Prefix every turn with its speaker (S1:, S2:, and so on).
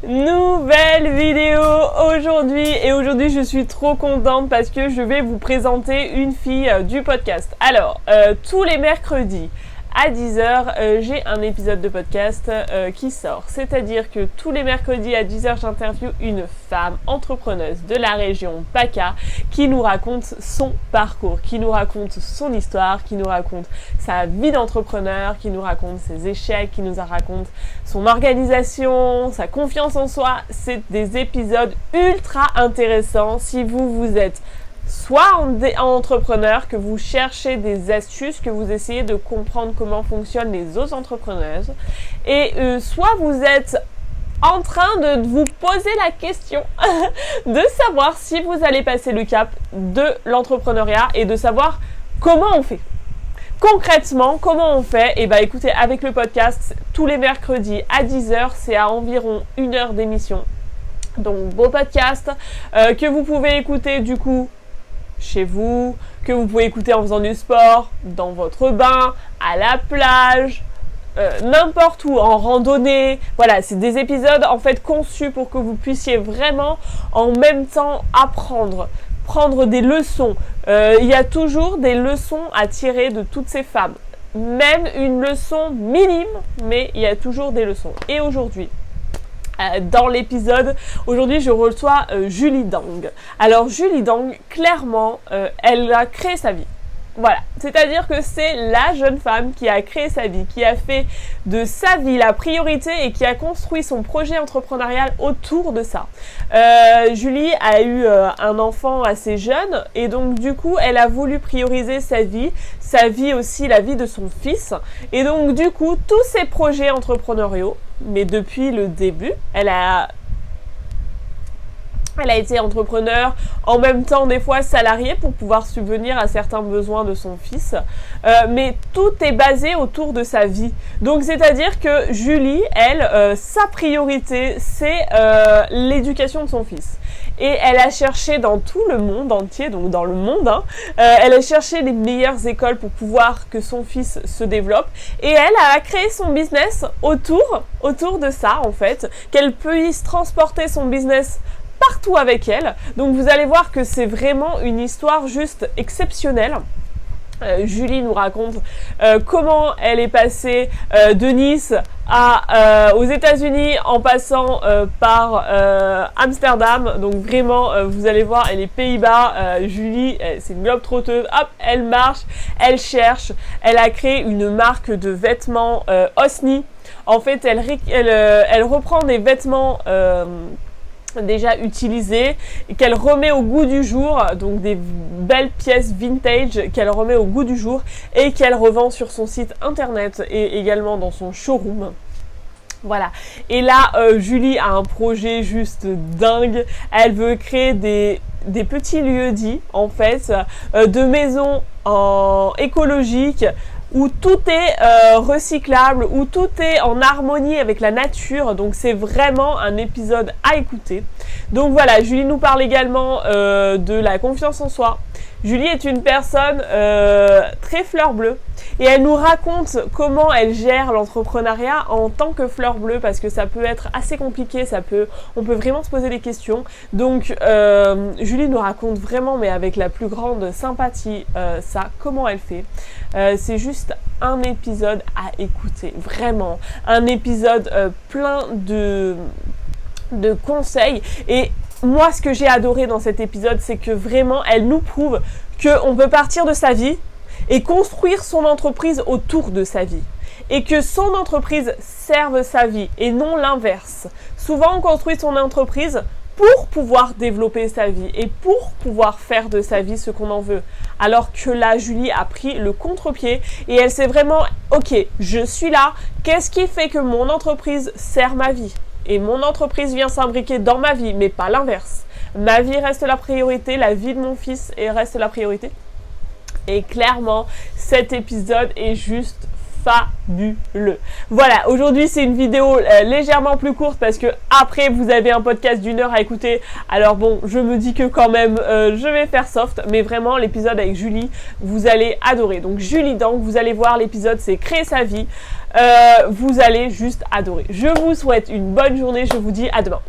S1: Nouvelle vidéo aujourd'hui je suis trop contente parce que je vais vous présenter une fille du podcast. Alors, tous les mercredis à 10h, j'ai un épisode de podcast qui sort. C'est-à-dire que tous les mercredis à 10h, j'interviewe une femme entrepreneuse de la région PACA qui nous raconte son parcours, qui nous raconte son histoire, qui nous raconte sa vie d'entrepreneur, qui nous raconte ses échecs, qui nous raconte son organisation, sa confiance en soi. C'est des épisodes ultra intéressants si vous êtes soit entrepreneur, que vous cherchez des astuces, que vous essayez de comprendre comment fonctionnent les autres entrepreneuses, et soit vous êtes en train de vous poser la question de savoir si vous allez passer le cap de l'entrepreneuriat et de savoir comment on fait. Concrètement, comment on fait? Eh bien, écoutez, avec le podcast, tous les mercredis à 10h, c'est à environ 1 heure d'émission. Donc, beau podcast que vous pouvez écouter du coup chez vous, que vous pouvez écouter en faisant du sport, dans votre bain, à la plage, n'importe où, en randonnée. Voilà, c'est des épisodes en fait conçus pour que vous puissiez vraiment en même temps apprendre, prendre des leçons. Il y a toujours des leçons à tirer de toutes ces femmes. Même une leçon minime, mais il y a toujours des leçons. Et aujourd'hui, dans l'épisode, aujourd'hui je reçois Julie Dang. Alors Julie Dang, clairement, elle a créé sa vie. Voilà, c'est-à-dire que c'est la jeune femme qui a créé sa vie, qui a fait de sa vie la priorité et qui a construit son projet entrepreneurial autour de ça. Julie a eu un enfant assez jeune et donc du coup elle a voulu prioriser sa vie aussi, la vie de son fils. Et donc du coup tous ses projets entrepreneuriaux, mais depuis le début, elle a été entrepreneur, en même temps des fois salariée pour pouvoir subvenir à certains besoins de son fils. Mais tout est basé autour de sa vie. Donc c'est-à-dire que Julie, elle, sa priorité, c'est l'éducation de son fils. Et elle a cherché dans tout le monde entier, donc dans le monde, elle a cherché les meilleures écoles pour pouvoir que son fils se développe. Et elle a créé son business autour de ça en fait, qu'elle puisse transporter son business partout avec elle. Donc vous allez voir que c'est vraiment une histoire juste exceptionnelle. Julie nous raconte comment elle est passée de Nice aux États-Unis en passant par Amsterdam. Donc vraiment, vous allez voir, et les Pays-Bas, Julie, c'est une globe-trotteuse. Hop, elle marche, elle cherche. Elle a créé une marque de vêtements Osni. En fait, elle reprend des vêtements déjà utilisées et qu'elle remet au goût du jour, donc des belles pièces vintage qu'elle remet au goût du jour et qu'elle revend sur son site internet et également dans son showroom. Voilà. Et là, Julie a un projet juste dingue. Elle veut créer des petits lieux-dits, en fait, de maisons écologiques, où tout est recyclable, où tout est en harmonie avec la nature. Donc c'est vraiment un épisode à écouter. Donc voilà, Julie nous parle également de la confiance en soi. Julie est une personne très fleur bleue et elle nous raconte comment elle gère l'entrepreneuriat en tant que fleur bleue, parce que ça peut être assez compliqué, on peut vraiment se poser des questions. Donc Julie nous raconte vraiment, mais avec la plus grande sympathie, comment elle fait. C'est juste un épisode à écouter, vraiment un épisode plein de conseils. Et moi, ce que j'ai adoré dans cet épisode, c'est que vraiment, elle nous prouve qu'on peut partir de sa vie et construire son entreprise autour de sa vie. Et que son entreprise serve sa vie et non l'inverse. Souvent, on construit son entreprise pour pouvoir développer sa vie et pour pouvoir faire de sa vie ce qu'on en veut. Alors que là, Julie a pris le contre-pied et elle s'est vraiment, ok, je suis là, qu'est-ce qui fait que mon entreprise sert ma vie ? Et mon entreprise vient s'imbriquer dans ma vie, mais pas l'inverse. Ma vie reste la priorité, la vie de mon fils reste la priorité. Et clairement, cet épisode est juste fabuleux. Voilà, aujourd'hui c'est une vidéo légèrement plus courte parce que après vous avez un podcast d'1 heure à écouter. Alors bon, je me dis que quand même je vais faire soft, mais vraiment l'épisode avec Julie, vous allez adorer. Donc Julie Dang, vous allez voir, l'épisode c'est créer sa vie. Vous allez juste adorer. Je vous souhaite une bonne journée, je vous dis à demain.